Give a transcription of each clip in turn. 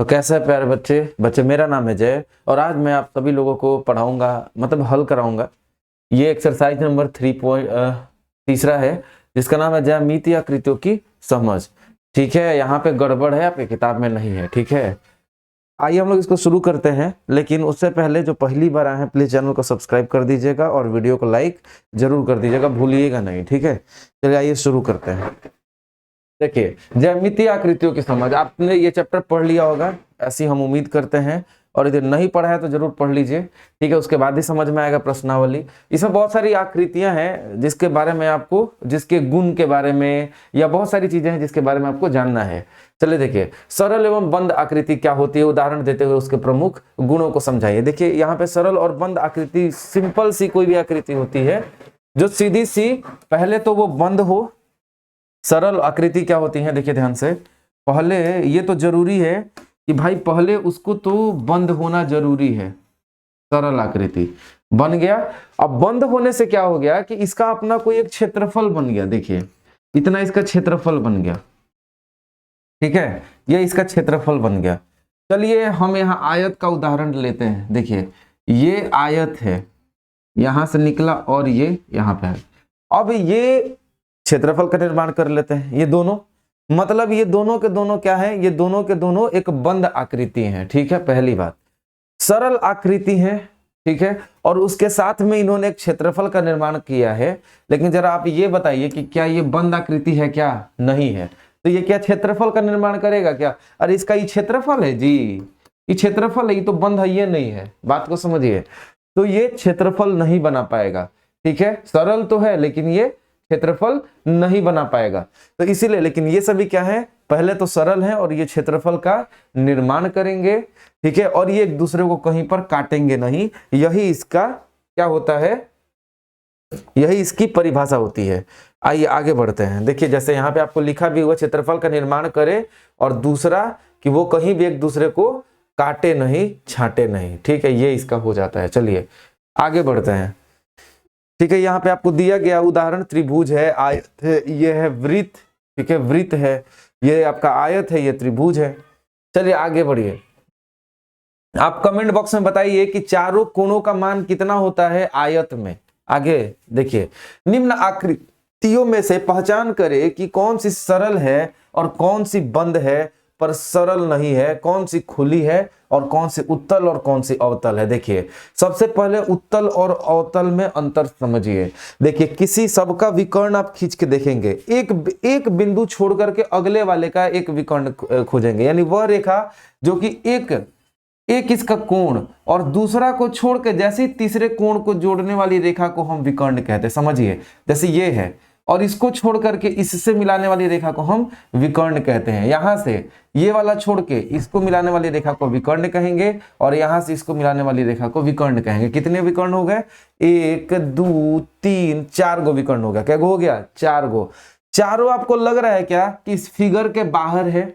तो कैसे है प्यारे बच्चे, मेरा नाम है जय और आज मैं आप सभी लोगों को पढ़ाऊंगा, मतलब हल कराऊंगा। ये एक्सरसाइज नंबर 3 है जिसका नाम है ज्यामितीय आकृतियों की समझ। ठीक है, यहाँ पे गड़बड़ है, आपकी किताब में नहीं है। ठीक है, आइए हम लोग इसको शुरू करते हैं। लेकिन उससे पहले जो पहली बार आए हैं प्लीज चैनल को सब्सक्राइब कर दीजिएगा और वीडियो को लाइक जरूर कर दीजिएगा, भूलिएगा नहीं। ठीक है, चलिए आइए शुरू करते हैं। देखिए, ज्यामितीय आकृतियों की समझ, आपने ये चैप्टर पढ़ लिया होगा ऐसी हम उम्मीद करते हैं, और यदि नहीं पढ़ा है तो जरूर पढ़ लीजिए। ठीक है, उसके बाद ही समझ में आएगा प्रश्नावली। इसमें बहुत सारी आकृतियां हैं जिसके बारे में आपको, जिसके गुण के बारे में या बहुत सारी चीजें हैं जिसके बारे में आपको जानना है। चलिए देखिए, सरल एवं बंद आकृति क्या होती है, उदाहरण देते हुए उसके प्रमुख गुणों को समझाइए। देखिए यहाँ पे सरल और बंद आकृति, सिंपल सी कोई भी आकृति होती है जो सीधी सी, पहले तो वो बंद हो। सरल आकृति क्या होती है, देखिए ध्यान से, पहले ये तो जरूरी है कि भाई पहले उसको तो बंद होना जरूरी है। सरल आकृति बन गया, अब बंद होने से क्या हो गया कि इसका अपना कोई एक क्षेत्रफल बन गया। देखिए इतना इसका क्षेत्रफल बन गया। ठीक है, ये इसका क्षेत्रफल बन गया। चलिए हम यहाँ आयत का उदाहरण लेते हैं। देखिए ये आयत है, यहां से निकला और ये यहाँ पे है। अब ये क्षेत्रफल का निर्माण कर लेते हैं। ये दोनों, मतलब ये दोनों के दोनों क्या है, ये दोनों के दोनों एक बंद आकृति हैं। ठीक है, पहली बात सरल आकृति है। ठीक है, और उसके साथ में इन्होंने एक क्षेत्रफल का निर्माण किया है। लेकिन जरा आप ये बताइए कि क्या ये बंद आकृति है, क्या नहीं है? तो ये क्या क्षेत्रफल का निर्माण करेगा क्या? अरे इसका ये क्षेत्रफल है जी, ये क्षेत्रफल है, ये तो बंद है, ये नहीं है। बात को समझिए, तो ये क्षेत्रफल नहीं बना पाएगा। ठीक है, सरल तो है लेकिन ये क्षेत्रफल नहीं बना पाएगा। तो इसीलिए, लेकिन ये सभी क्या है, पहले तो सरल है और ये क्षेत्रफल का निर्माण करेंगे। ठीक है, और ये एक दूसरे को कहीं पर काटेंगे नहीं। यही इसका क्या होता है, यही इसकी परिभाषा होती है। आइए आगे बढ़ते हैं। देखिए जैसे यहाँ पे आपको लिखा भी हुआ, क्षेत्रफल का निर्माण करे, और दूसरा कि वो कहीं भी एक दूसरे को काटे नहीं, छांटे नहीं। ठीक है, ये इसका हो जाता है। चलिए आगे बढ़ते हैं। ठीक है, यहाँ पे आपको दिया गया उदाहरण त्रिभुज है, आयत है, ये है वृत्त। ठीक है, वृत्त है, ये आपका आयत है, ये त्रिभुज है। चलिए आगे बढ़िए। आप कमेंट बॉक्स में बताइए कि चारों कोणों का मान कितना होता है आयत में। आगे देखिए, निम्न आकृतियों में से पहचान करें कि कौन सी सरल है और कौन सी बंद है पर सरल नहीं है, कौन सी खुली है और कौन सी उत्तल और कौन सी अवतल है। देखिए सबसे पहले उत्तल और अवतल में अंतर समझिए। देखिए किसी सबका विकर्ण आप खींच के देखेंगे, एक बिंदु छोड़ करके अगले वाले का एक विकर्ण खोजेंगे, यानी वह रेखा जो कि एक इसका कोण और दूसरा को छोड़ के जैसे तीसरे कोण को जोड़ने वाली रेखा को हम विकर्ण कहते हैं। समझिए, जैसे ये है और इसको छोड़ करके इससे मिलाने वाली रेखा को हम विकर्ण कहते हैं। यहां से ये वाला छोड़ के इसको मिलाने वाली रेखा को विकर्ण कहेंगे और यहां से इसको मिलाने वाली रेखा को विकर्ण कहेंगे। कितने विकर्ण हो गए? 1 2 3 4 गो विकर्ण हो गया। क्या हो गया? 4 गो। चारों आपको लग रहा है क्या कि इस फिगर के बाहर है?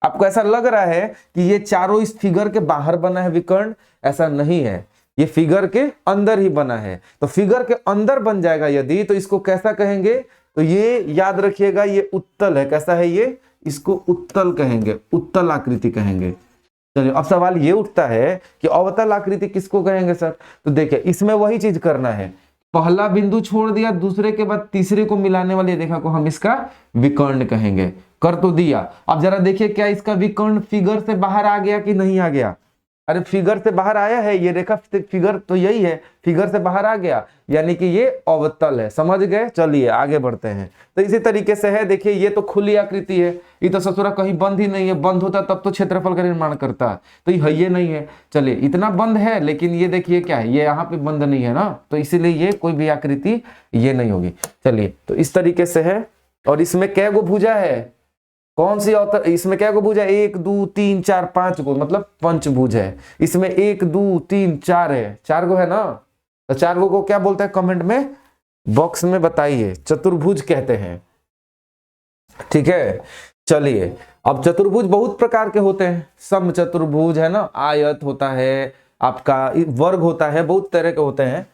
आपको ऐसा लग रहा है कि ये चारों इस फिगर के बाहर बना है विकर्ण? ऐसा नहीं है, ये फिगर के अंदर ही बना है। तो फिगर के अंदर बन जाएगा यदि, तो इसको कैसा कहेंगे? तो ये याद रखिएगा, ये उत्तल है। कैसा है ये? इसको उत्तल कहेंगे, उत्तल आकृति कहेंगे। चलिए अब सवाल ये उठता है कि अवतल आकृति किसको कहेंगे सर? तो देखिए इसमें वही चीज करना है, पहला बिंदु छोड़ दिया, दूसरे के बाद तीसरे को मिलाने वाली रेखा को हम इसका विकर्ण कहेंगे। कर तो दिया। अब जरा देखिए क्या इसका विकर्ण फिगर से बाहर आ गया कि नहीं आ गया? अरे फिगर से बाहर आया है, ये रेखा फिगर तो यही है, फिगर से बाहर आ गया, यानी कि ये अवतल है। समझ गए? चलिए आगे बढ़ते हैं। तो इसी तरीके से है, देखिए ये तो खुली आकृति है, ये तो ससुरा कहीं बंद ही नहीं है। बंद होता तब तो क्षेत्रफल का निर्माण करता, तो ये नहीं है। चलिए इतना बंद है, लेकिन ये देखिए क्या है, ये यहाँ पे बंद नहीं है ना, तो इसीलिए ये कोई भी आकृति ये नहीं होगी। चलिए तो इस तरीके से है। और इसमें कै गो भुजा है? कौन सी अवतल? इसमें क्या को भुजा? 1 2 3 4 5 गो, मतलब पंचभुज है। इसमें 1 2 3 4 है, 4 गो है ना। तो 4 गो को क्या बोलते हैं? कमेंट में बॉक्स में बताइए। चतुर्भुज कहते हैं। ठीक है, चलिए अब चतुर्भुज बहुत प्रकार के होते हैं। सम चतुर्भुज है ना, आयत होता है, आपका वर्ग होता है, बहुत तरह के होते हैं।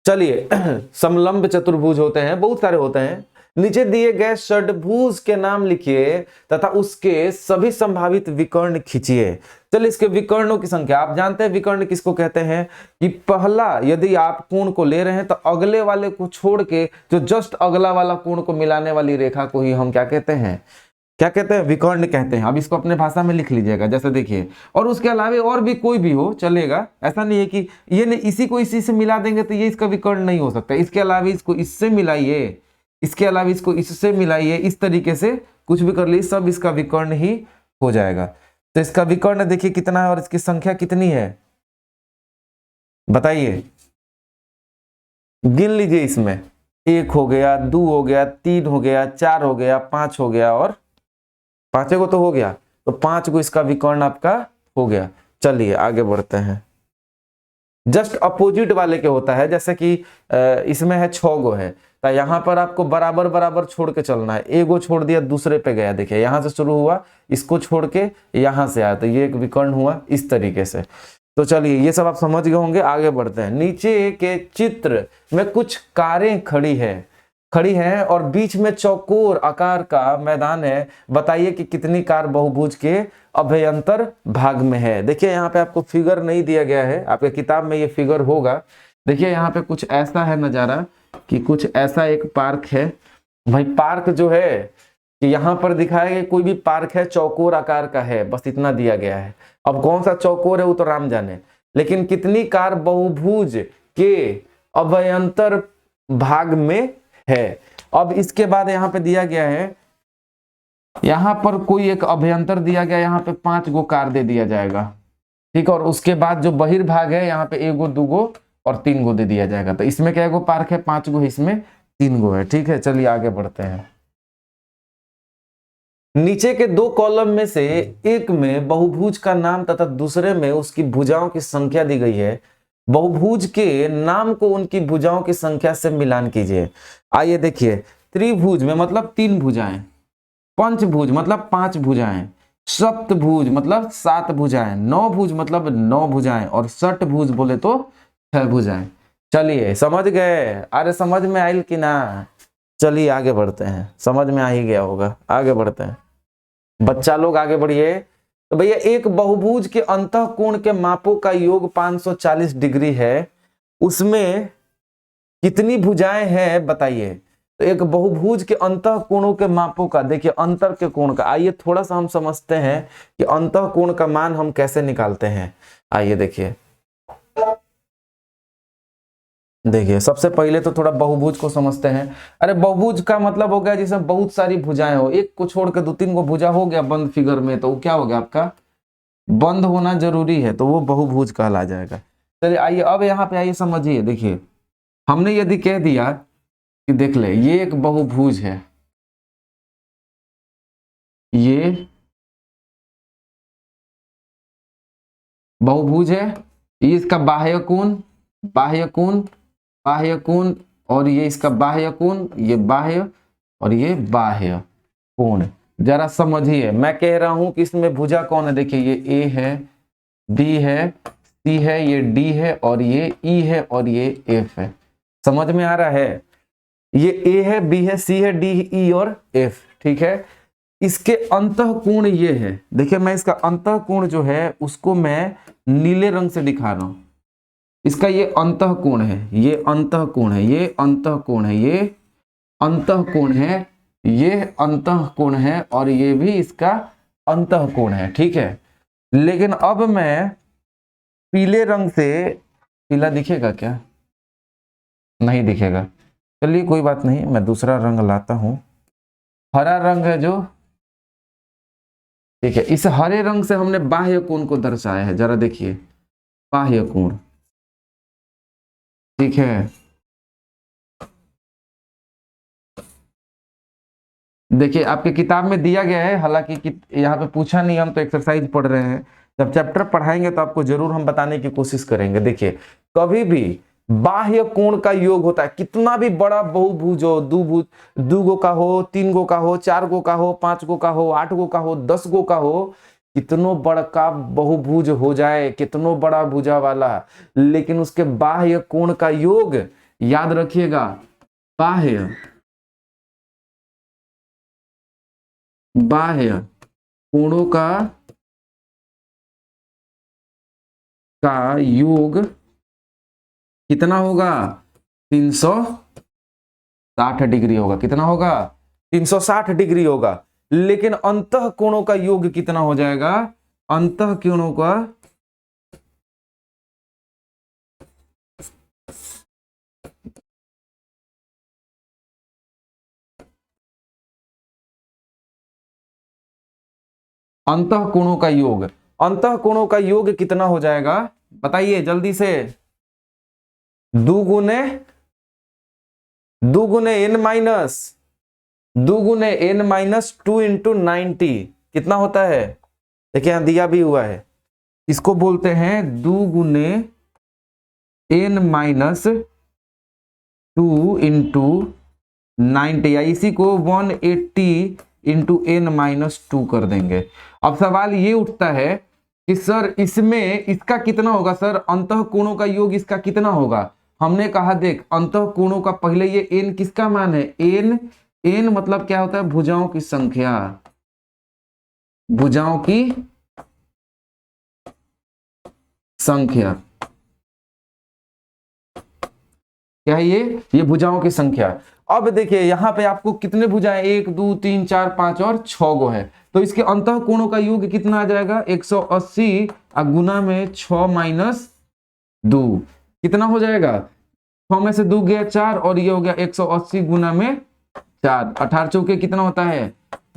चलिए समलंब चतुर्भुज होते हैं, बहुत सारे होते हैं। नीचे दिए गए षड्भुज के नाम लिखिए तथा उसके सभी संभावित विकर्ण खींचिए। चलिए इसके विकर्णों की संख्या, आप जानते हैं विकर्ण किसको कहते हैं कि पहला यदि आप कोण को ले रहे हैं तो अगले वाले को छोड़ के जो जस्ट अगला वाला कोण को मिलाने वाली रेखा को ही हम क्या कहते हैं, क्या कहते हैं, विकर्ण कहते हैं। अब इसको अपने भाषा में लिख लीजिएगा, जैसे देखिए। और उसके अलावा और भी कोई भी हो चलेगा, ऐसा नहीं है कि ये नहीं, इसी को इसी से मिला देंगे तो ये इसका विकर्ण नहीं हो सकता। इसके अलावा इसको इससे मिलाइए, इसके अलावा इसको इससे मिलाइए, इस तरीके से कुछ भी कर लीजिए, सब इसका विकर्ण ही हो जाएगा। तो इसका विकर्ण देखिए कितना है और इसकी संख्या कितनी है, बताइए, गिन लीजिए। इसमें 1 हो गया, 2 हो गया, 3 हो गया, 4 हो गया, 5 हो गया और 5 को तो हो गया, तो 5 को इसका विकर्ण आपका हो गया। चलिए आगे बढ़ते हैं। जस्ट अपोजिट वाले के होता है, जैसे कि इसमें है 6 गो है, तो यहाँ पर आपको बराबर बराबर छोड़ के चलना है। एगो छोड़ दिया दूसरे पे गया, देखिए यहाँ से शुरू हुआ, इसको छोड़ के यहाँ से आया, तो ये एक विकर्ण हुआ इस तरीके से। तो चलिए ये सब आप समझ गए होंगे, आगे बढ़ते हैं। नीचे के चित्र में कुछ कारें खड़ी हैं और बीच में चौकोर आकार का मैदान है। बताइए कि कितनी कार बहुभुज के अभ्यंतर भाग में है। देखिए यहाँ पे आपको फिगर नहीं दिया गया है, आपके किताब में ये फिगर होगा। देखिए यहाँ पे कुछ ऐसा है नजारा कि कुछ ऐसा एक पार्क है। भाई पार्क जो है कि यहाँ पर दिखाया गया कोई भी पार्क है चौकोर आकार का है, बस इतना दिया गया है। अब कौन सा चौकोर है वो तो राम जाने, लेकिन कितनी कार बहुभुज के अभ्यंतर भाग में है। अब इसके बाद यहाँ पे दिया गया है, यहाँ पर कोई एक अभ्यंतर दिया गया, यहाँ पे 5 गो कार दे दिया जाएगा, ठीक है। और उसके बाद जो बहिर्भाग है यहाँ पे 1 गो 2 गो और 3 गो दे दिया जाएगा। तो इसमें क्या गो पार्क है, 5 गो, इसमें 3 गो है, ठीक है। चलिए आगे बढ़ते हैं। नीचे के 2 कॉलम में से एक में बहुभुज का नाम तथा दूसरे में उसकी भुजाओं की संख्या दी गई है। बहुभुज के नाम को उनकी भुजाओं की संख्या से मिलान कीजिए। आइए देखिए, त्रिभुज में मतलब 3 भुजाएं, पंचभुज मतलब 5 भुजाएं, सप्तभुज मतलब 7 भुजाएं, नौभुज मतलब 9 भुजाएं और षटभुज बोले तो 6 भुजाएं। चलिए समझ गए? अरे समझ में आयल कि ना? चलिए आगे बढ़ते हैं, समझ में आ ही गया होगा, आगे बढ़ते हैं। बच्चा लोग आगे बढ़िए। तो भैया एक बहुभुज के अंतःकोण के मापों का योग 540 डिग्री है, उसमें कितनी भुजाएं हैं बताइए। तो एक बहुभुज के अंतःकोणों के मापों का, देखिए अंतर के कोण का, आइए थोड़ा सा हम समझते हैं कि अंतःकोण का मान हम कैसे निकालते हैं। आइए देखिए, सबसे पहले तो थोड़ा बहुभुज को समझते हैं। अरे बहुभुज का मतलब हो गया जिसमें बहुत सारी भुजाएं हो, एक को छोड़ के 2-3 को भुजा हो गया बंद फिगर में, तो वो क्या हो गया आपका, बंद होना जरूरी है, तो वो बहुभुज कहला जाएगा। चलिए आइए अब यहाँ पे आइए समझिए। देखिए हमने यदि कह दिया कि देख ले ये एक बहुभुज है, ये बहुभुज है, ये इसका बाह्य कोण, बाह्य कोण, बाह्य कोण, और ये इसका बाह्य कोण, ये बाह्य और ये बाह्य कोण। जरा समझिए, मैं कह रहा हूं कि इसमें भुजा कौन है। देखिए ये ए है, बी है, सी है, ये डी है और ये ई है और ये एफ है। समझ में आ रहा है? ये ए है, बी है, सी है, डी, ई और एफ, ठीक है। इसके अंतःकोण ये है। देखिए मैं इसका अंतःकोण जो है उसको मैं नीले रंग से दिखा रहा हूं। इसका ये अंतःकोण है, ये अंतःकोण है, ये अंतःकोण है, ये अंतःकोण है, ये अंतःकोण है और ये भी इसका अंतःकोण है, ठीक है। लेकिन अब मैं पीले रंग से, पीला दिखेगा क्या? नहीं दिखेगा। चलिए कोई बात नहीं, मैं दूसरा रंग लाता हूं। हरा रंग है जो, ठीक है। इस हरे रंग से हमने बाह्य कोण को दर्शाया है, जरा देखिए बाह्य कोण, ठीक है। देखिए आपके किताब में दिया गया है, हालांकि यहाँ पे पूछा नहीं, हम तो एक्सरसाइज पढ़ रहे हैं। जब चैप्टर पढ़ाएंगे तो आपको जरूर हम बताने की कोशिश करेंगे। देखिए कभी भी बाह्य कोण का योग होता है, कितना भी बड़ा बहुभुज हो, दो गो का हो, 3 गो का हो, 4 गो का हो, 5 गो का हो, 8 गो का हो, 10 गो का हो, कितनो बड़ा का बहुभुज हो जाए, कितनो बड़ा भुजा वाला, लेकिन उसके बाह्य कोण का योग याद रखिएगा, बाह्य बाह्य कोणों का योग कितना होगा? 360 डिग्री होगा। कितना होगा? 360 डिग्री होगा। लेकिन अंतः कोणों का योग कितना हो जाएगा? अंतः कोणों का अंतः कोणों का योग, अंतः कोणों का योग कितना हो जाएगा? बताइए जल्दी से। दुगुने दुगुने एन माइनस 2 इंटू 90 कितना होता है? देखिए यहां दिया भी हुआ है। इसको बोलते हैं दुगुने एन माइनस 2 इंटू 90, या इसी को 180 इंटू एन माइनस 2 कर देंगे। अब सवाल ये उठता है कि सर इसमें इसका कितना होगा? सर अंतः कोणों का योग इसका कितना होगा? हमने कहा देख अंतः कोणों का पहले ये एन किसका मान है? एन मतलब क्या होता है? भुजाओं की संख्या, भुजाओं की संख्या। क्या है ये भुजाओं की संख्या। अब देखिए यहां पे आपको कितने भुजाएं? 1 2 3 4 5 और 6 गो है। तो इसके अंतः कोणों का योग कितना आ जाएगा? 180 गुना में 6 माइनस 2 कितना हो जाएगा? 6 में से 2 गया 4 और ये हो गया 180 गुना में 4, 18 चौके कितना होता है?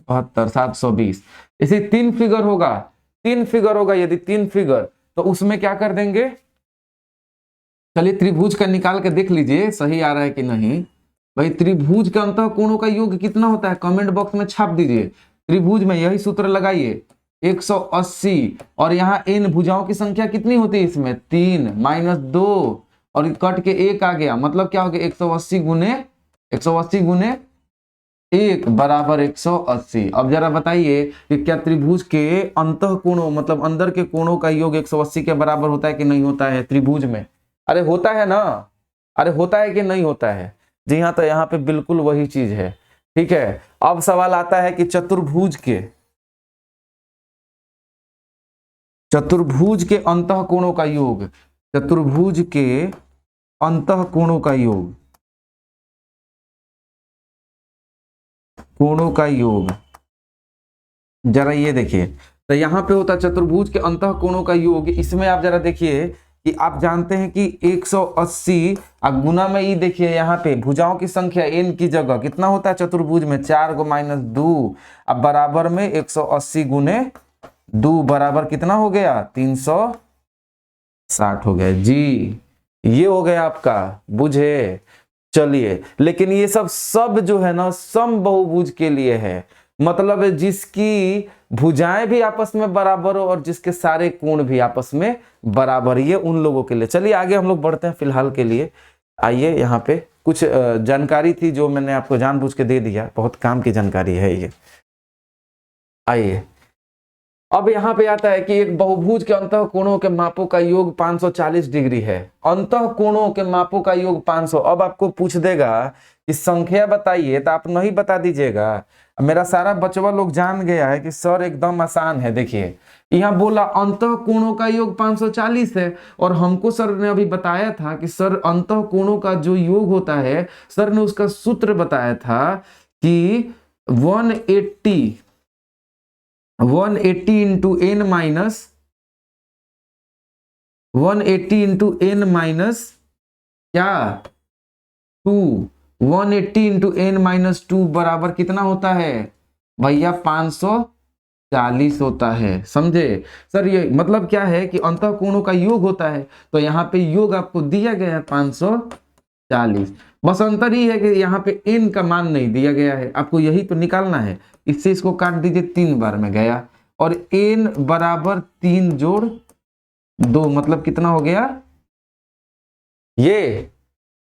72, 720। इसे 3 फिगर होगा, 3 फिगर होगा। यदि 3 फिगर तो उसमें क्या कर देंगे? चलिए त्रिभुज का निकाल के देख लीजिए सही आ रहा है कि नहीं। भाई त्रिभुज के अंतः कोणों का योग कितना होता है? कमेंट बॉक्स में छाप दीजिए। त्रिभुज में यही सूत्र लगाइए 180 और यहाँ एन भुजाओं की संख्या कितनी होती है? इसमें 3 माइनस 2 और कट के 1 आ गया। मतलब क्या हो गया? 180 गुने 1 बराबर 180। अब जरा बताइए कि क्या त्रिभुज के अंतः कोणों मतलब अंदर के कोणों का योग 180 के बराबर होता है कि नहीं होता है त्रिभुज में? अरे होता है ना। अरे होता है कि नहीं होता है? जी हाँ, तो यहाँ पे बिल्कुल वही चीज है। ठीक है, अब सवाल आता है कि चतुर्भुज के अंतः कोणों का योग, चतुर्भुज के अंतः कोणों का योग, कोणों का योग जरा ये देखिए। तो यहाँ पे होता है चतुर्भुज के अंतः कोणों का योग। इसमें आप जरा देखिए कि आप जानते हैं कि 180 गुना में ये देखिए यहाँ पे भुजाओं की संख्या एन की जगह कितना होता है चतुर्भुज में? 4 को माइनस 2। अब बराबर में 180 गुने 2 बराबर कितना हो गया? 360 हो गया जी। ये हो गया आपका, बुझे? चलिए, लेकिन ये सब जो है ना समबहुभुज के लिए है। मतलब जिसकी भुजाएं भी आपस में बराबर हो और जिसके सारे कोण भी आपस में बराबर, ये उन लोगों के लिए। चलिए आगे हम लोग बढ़ते हैं फिलहाल के लिए। आइए, यहाँ पे कुछ जानकारी थी जो मैंने आपको जानबूझ के दे दिया, बहुत काम की जानकारी है ये। आइए अब यहाँ पे आता है कि एक बहुभुज के अंतः कोणों के मापों का योग 540 डिग्री है। अंतः कोणों के मापों का योग 500। अब आपको पूछ देगा कि संख्या बताइए, तो आप नहीं बता दीजिएगा। मेरा सारा बचवा लोग जान गया है कि सर एकदम आसान है। देखिए यहाँ बोला अंतः कोणों का योग 540 है, और हमको सर ने अभी बताया था कि सर अंतः कोणों का जो योग होता है, सर ने उसका सूत्र बताया था कि 180 into N minus 180 into N minus क्या 2, 180 इंटू एन माइनस 2 बराबर कितना होता है भैया? 540 होता है। समझे सर? ये मतलब क्या है कि अंतः कोणों का योग होता है, तो यहाँ पे योग आपको दिया गया है 540। बस अंतर ही है कि यहाँ पे n का मान नहीं दिया गया है, आपको यही तो निकालना है। इससे इसको काट दीजिए, 3 बार में गया, और n बराबर 3 जोड़ 2 मतलब कितना हो गया? ये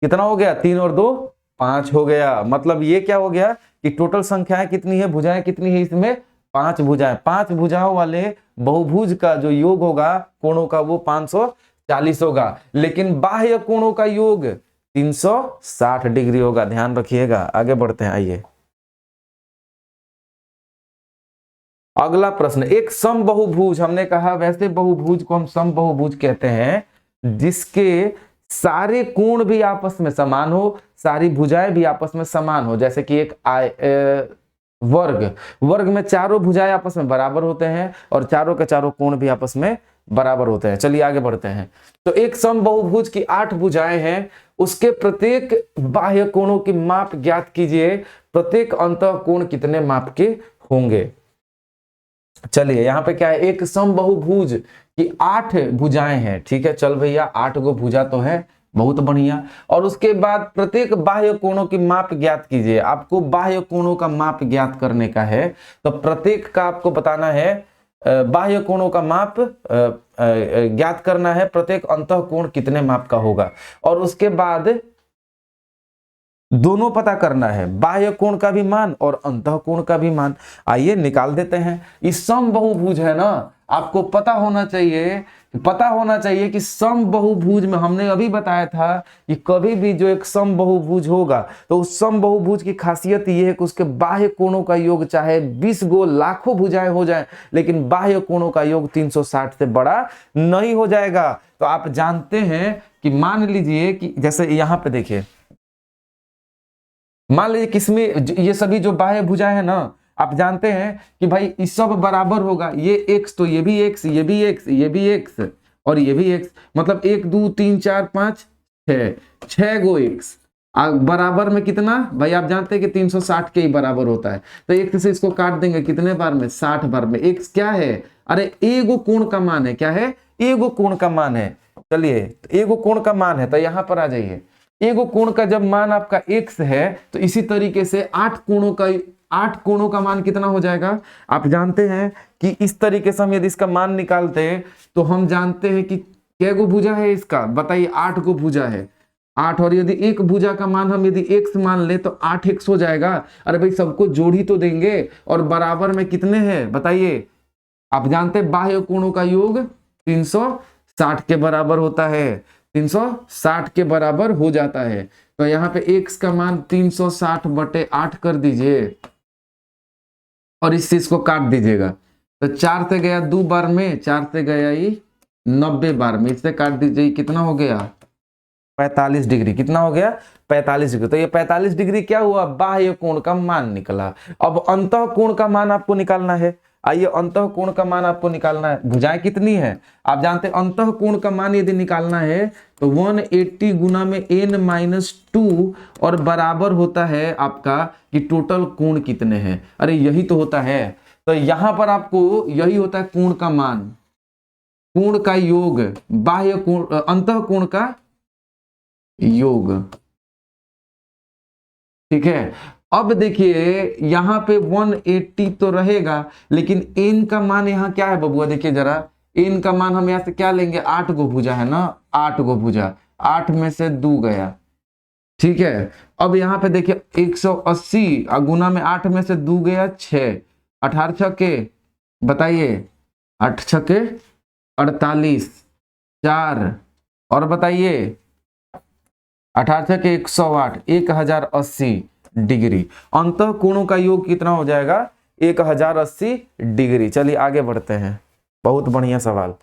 कितना हो गया? 3 और 2 5 हो गया। मतलब ये क्या हो गया कि टोटल संख्याएं कितनी है, भुजाएं कितनी है इसमें? 5 भुजाएं। 5 भुजाओं वाले बहुभुज का जो योग होगा कोणों का, वो 540 होगा। लेकिन बाह्य कोणों का योग 360 डिग्री होगा। ध्यान रखिएगा। आगे बढ़ते हैं, आइए। अगला प्रश्न, एक समबहुभुज, हमने कहा वैसे बहुभुज को हम समबहुभुज कहते हैं जिसके सारे कोण भी आपस में समान हो, सारी भुजाएं भी आपस में समान हो। जैसे कि एक वर्ग में चारों भुजाएं आपस में बराबर होते हैं और चारों के चारों कोण भी आपस में बराबर होते हैं। चलिए आगे बढ़ते हैं। तो एक समबहुभुज की 8 भुजाएं हैं, उसके प्रत्येक बाह्य कोणों की माप ज्ञात कीजिए, प्रत्येक अंतः कोण कितने माप के होंगे। चलिए यहाँ पे क्या है, एक समबहुभुज की 8 भुजाएं हैं। ठीक है, चल भैया 8 गो भुजा तो है, बहुत बढ़िया। और उसके बाद प्रत्येक बाह्य कोणों की माप ज्ञात कीजिए। आपको बाह्य कोणों का माप ज्ञात करने का है, तो प्रत्येक का आपको बताना है, बाह्य कोणों का माप ज्ञात करना है, प्रत्येक अंतः कोण कितने माप का होगा। और उसके बाद दोनों पता करना है, बाह्य कोण का भी मान और अंतः कोण का भी मान। आइए निकाल देते हैं। इस समबहुभुज है ना, आपको पता होना चाहिए कि समबहुभुज में हमने अभी बताया था कि कभी भी जो एक समबहुभुज होगा तो उस समबहुभुज की खासियत ये है कि उसके बाह्य कोणों का योग चाहे 20 गो लाखों भुजाएं हो जाए, लेकिन बाह्य कोणों का योग 360 से बड़ा नहीं हो जाएगा। तो आप जानते हैं कि मान लीजिए कि जैसे यहाँ पे देखिए, मान लीजिए किसमें ये सभी जो बाह्य भुजाएं है ना, आप जानते हैं कि भाई इस सब बराबर होगा, ये x तो ये भी x, ये भी x, ये भी x और ये भी x, मतलब 1 2 3 4 5 6 गो x बराबर में कितना, भाई आप जानते हैं कि 360 के ही बराबर होता है। तो एक से इसको काट देंगे कितने बार में, 60 बार में। x क्या है, अरे एगो कोण का मान है, क्या है, एगो कोण का मान है। चलिए एगो कोण का मान है, तो यहां पर आ जाइए। एगो कोण का जब मान आपका x है तो इसी तरीके से 8 कोणों का मान कितना हो जाएगा। आप जानते हैं कि इस तरीके से हम यदि इसका मान निकालते हैं तो हम जानते हैं कि क्या गो भुजा है इसका, बताइए 8 गो भुजा है, 8। और यदि एक भुजा का मान हम यदि x मान ले तो 8x हो जाएगा। अरे भाई सबको जोड़ ही तो देंगे, और बराबर में कितने हैं बताइए। आप जानते हैं बाह्य कोणों का योग 360 के बराबर होता है, 360 के बराबर हो जाता है। तो यहाँ पे x का मान 360/8 कर दीजिए और इस चीज को काट दीजिएगा। तो 4 से गया 2 बार में, 4 से गया ही 90 बार में, इससे काट दीजिए, कितना हो गया 45 डिग्री। कितना हो गया 45 डिग्री। तो ये 45 डिग्री क्या हुआ, बाह्य कोण का मान निकला। अब अंतः कोण का मान आपको निकालना है। आइए अंतः कोण का मान आपको निकालना है। भुजाएं कितनी है आप जानते हैं, अंतः कोण का मान यदि निकालना है तो 180 गुना में n-2 और बराबर होता है आपका कि टोटल कोण कितने हैं। अरे यही तो होता है। तो यहां पर आपको यही होता है कोण का मान, कोण का योग, बाह्य कोण अंतः कोण का योग। ठीक है, अब देखिए यहां पे 180 तो रहेगा, लेकिन n का मान यहां क्या है बबुआ, देखिए जरा n का मान हम यहां से क्या लेंगे, 8 गो भुजा है ना, 8 गो भुजा, 8 में से 2 गया। ठीक है, अब यहां पे देखिए 180 गुना में 8 में से 2 गया 6, 18 छके बताइए, 8 छके 48, 4 और बताइए 18 छके 108, 1080 डिग्री। अंतः कोणों का योग कितना हो जाएगा 1080 डिग्री। चलिए आगे बढ़ते हैं, बहुत बढ़िया सवाल।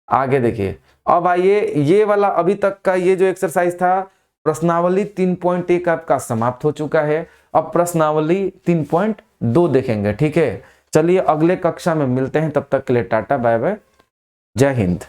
आगे देखिए, अब आइए ये वाला अभी तक का ये जो एक्सरसाइज था, प्रश्नावली 3.1 आपका समाप्त हो चुका है। अब प्रश्नावली 3.2 देखेंगे। ठीक है, चलिए अगले कक्षा में मिलते हैं, तब तक के लिए टाटा बाय बाय, जय हिंद।